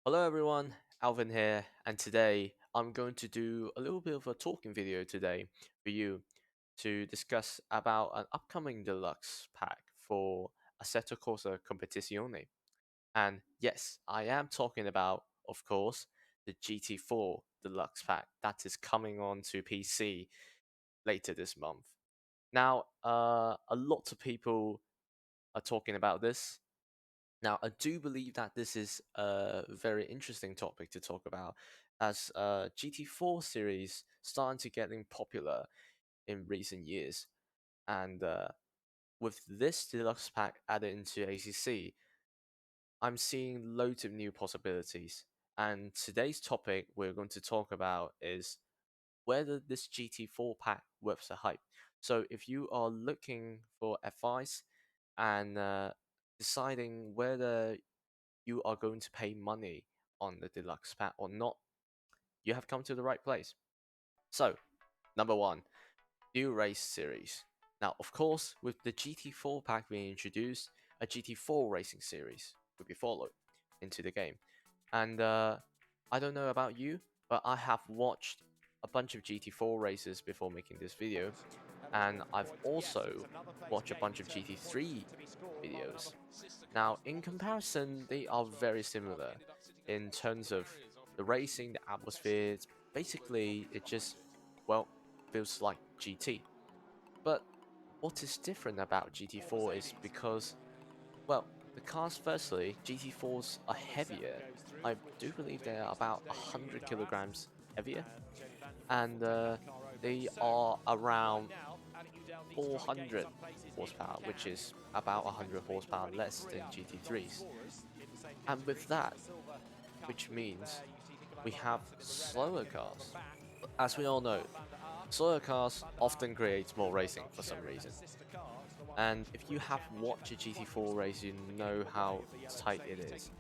Hello everyone, Alvin here, and today I'm going to do a little bit of a talking video today for you to discuss about an upcoming deluxe pack for Assetto Corsa Competizione. And yes, I am talking about, of course, the GT4 deluxe pack that is coming on to PC later this month. Now, a lot of people are talking about this. Now, I do believe that this is a very interesting topic to talk about, as GT4 series starting to getting popular in recent years, and with this deluxe pack added into ACC, I'm seeing loads of new possibilities. And today's topic we're going to talk about is whether this GT4 pack worth the hype. So, if you are looking for advice and deciding whether you are going to pay money on the deluxe pack or not, you have come to the right place. So, number one, new race series. Now, of course, with the GT4 pack being introduced, a GT4 racing series will be followed into the game. And I don't know about you, but I have watched a bunch of GT4 races before making this video, and I've also watched a bunch of GT3 videos. Now, in comparison, they are very similar in terms of the racing, the atmosphere. Basically, it just, well, feels like GT. But what is different about GT4 is because, well, the cars, firstly, GT4s are heavier. I do believe they are about 100 kilograms heavier, and they are around 400 horsepower, which is about 100 horsepower less than GT3s. And with that, which means we have slower cars. As we all know, slower cars often create more racing for some reason. And if you have watched a GT4 race, you know how tight it is.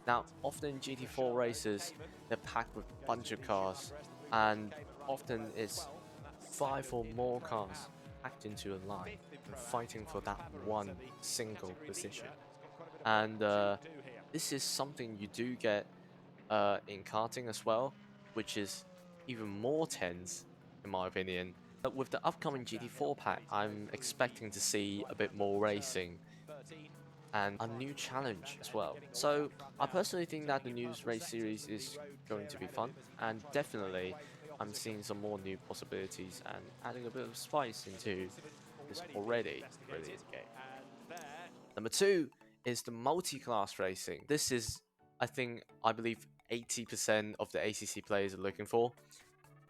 Now, often GT4 races, they're packed with a bunch of cars, and often it's 5 or more cars packed into a line and fighting for that one single position. And this is something you do get in karting as well, which is even more tense, in my opinion. But with the upcoming GT4 pack, I'm expecting to see a bit more racing and a new challenge as well. So I personally think that the new race series is going to be fun, and definitely I'm seeing some more new possibilities and adding a bit of spice into this already brilliant game. Number two is the multi-class racing. This is, I believe, 80% of the ACC players are looking for,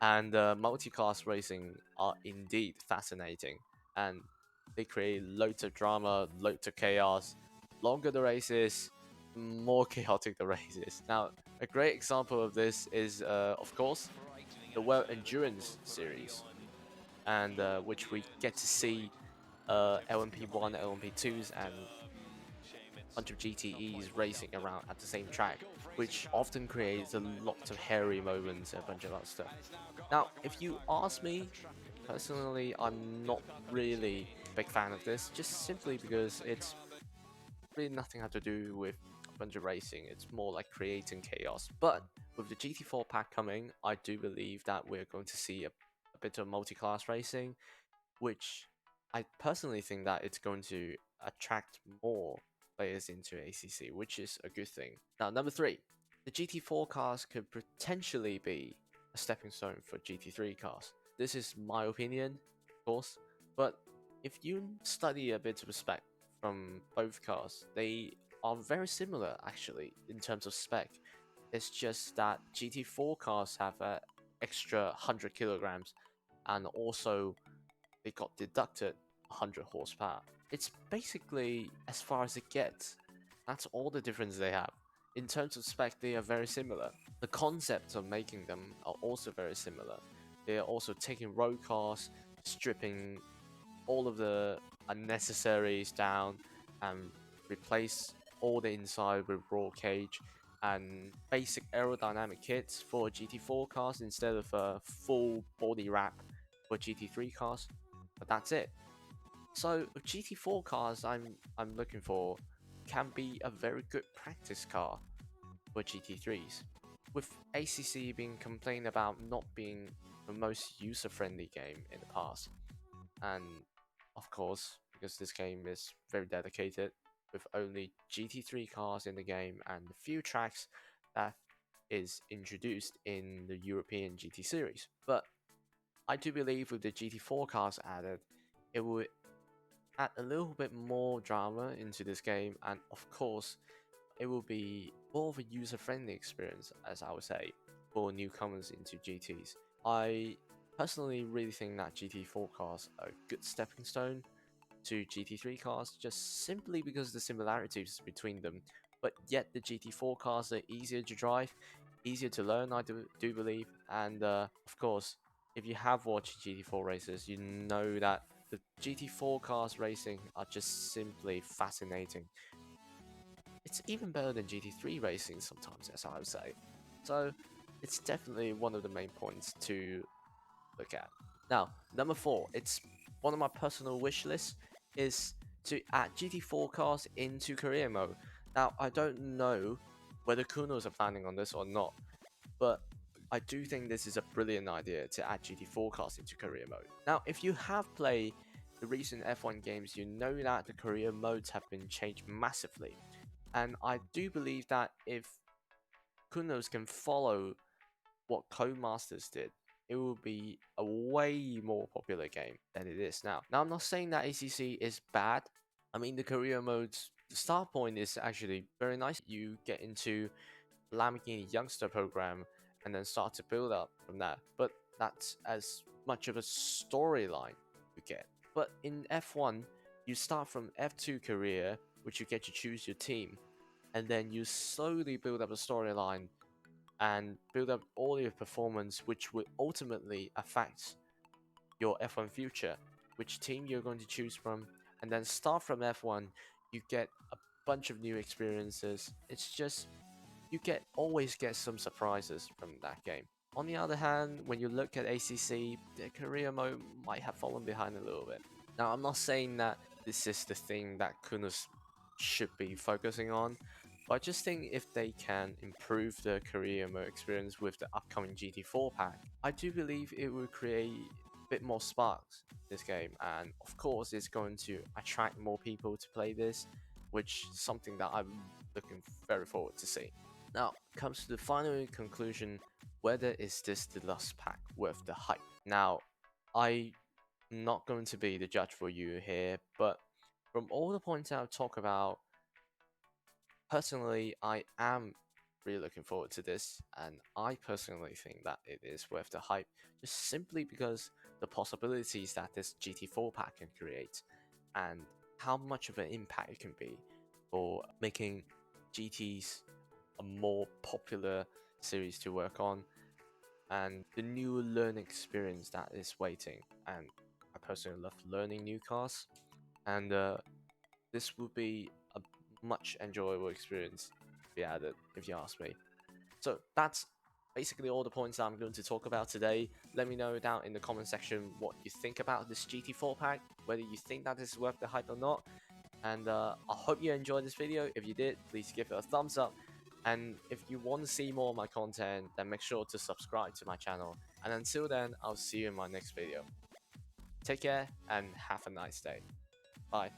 and multi-class racing are indeed fascinating, and they create loads of drama, loads of chaos. Longer the races, more chaotic the races. Now, a great example of this is, of course, the World Endurance Series, and which we get to see LMP1, LMP2s, and bunch of GTEs racing around at the same track, which often creates a lot of hairy moments and a bunch of other stuff. Now, if you ask me, personally, I'm not really a big fan of this, just simply because it's really nothing had to do with a bunch of racing. It's more like creating chaos. But with the GT4 pack coming, I do believe that we're going to see a bit of multi-class racing, which I personally think that it's going to attract more players into ACC, which is a good thing. Now, number three, the GT4 cars could potentially be a stepping stone for GT3 cars. This is my opinion, of course, but if you study a bit of spec from both cars, they are very similar actually in terms of spec. It's just that GT4 cars have an extra 100 kilograms, and also they got deducted 100 horsepower. It's basically as far as it gets. That's all the difference they have. In terms of spec, they are very similar. The concepts of making them are also very similar. They are also taking road cars, stripping all of the unnecessaries down, and replace all the inside with raw cage and basic aerodynamic kits for GT4 cars instead of a full body wrap for GT3 cars. But that's it. So GT4 cars I'm looking for can be a very good practice car. for GT3s. With ACC being complained about not being the most user-friendly game in the past, and of course, because this game is very dedicated, with only GT3 cars in the game and the few tracks that is introduced in the European GT series. But I do believe with the GT4 cars added, it would add a little bit more drama into this game, and of course, it will be more of a user-friendly experience, as I would say, for newcomers into GTs. I personally really think that GT4 cars are a good stepping stone to GT3 cars, just simply because of the similarities between them. But yet the GT4 cars are easier to drive, easier to learn, I do believe. And of course, if you have watched GT4 races, you know that the GT4 cars racing are just simply fascinating. It's even better than GT3 racing sometimes, as I would say. So it's definitely one of the main points to look at. Now, number 4, it's one of my personal wish lists, is to add GT4 cars into career mode. Now, I don't know whether Kunos are planning on this or not, but I do think this is a brilliant idea to add GT4 cars into career mode. Now, if you have played the recent F1 games, you know that the career modes have been changed massively. And I do believe that if Kunos can follow what Codemasters did, it will be a way more popular game than it is now. Now, I'm not saying that ACC is bad. I mean, the career modes, the start point is actually very nice. You get into Lamborghini Youngster program and then start to build up from that. But that's as much of a storyline you get. But in F1, you start from F2 career, which you get to choose your team, and then you slowly build up a storyline and build up all your performance, which will ultimately affect your F1 future, which team you're going to choose from, and then start from F1, you get a bunch of new experiences. It's just, you always get some surprises from that game. On the other hand, when you look at ACC, the career mode might have fallen behind a little bit. Now, I'm not saying that this is the thing that Kunos should be focusing on, but I just think if they can improve the career mode experience with the upcoming GT4 pack, I do believe it will create a bit more sparks in this game, and of course, it's going to attract more people to play this, which is something that I'm looking very forward to see. Now, comes to the final conclusion, whether is this deluxe pack worth the hype? Now, I'm not going to be the judge for you here, but from all the points I've talked about, personally, I am really looking forward to this, and I personally think that it is worth the hype, just simply because the possibilities that this GT4 pack can create, and how much of an impact it can be for making GTs a more popular series to work on, and the new learning experience that is waiting. And I personally love learning new cars, and this would be a much enjoyable experience to be added, if you ask me. So that's basically all the points I'm going to talk about today. Let me know down in the comment section what you think about this GT4 pack, whether you think that this is worth the hype or not. And I hope you enjoyed this video. If you did, please give it a thumbs up. And if you want to see more of my content, then make sure to subscribe to my channel. And until then, I'll see you in my next video. Take care and have a nice day. Bye.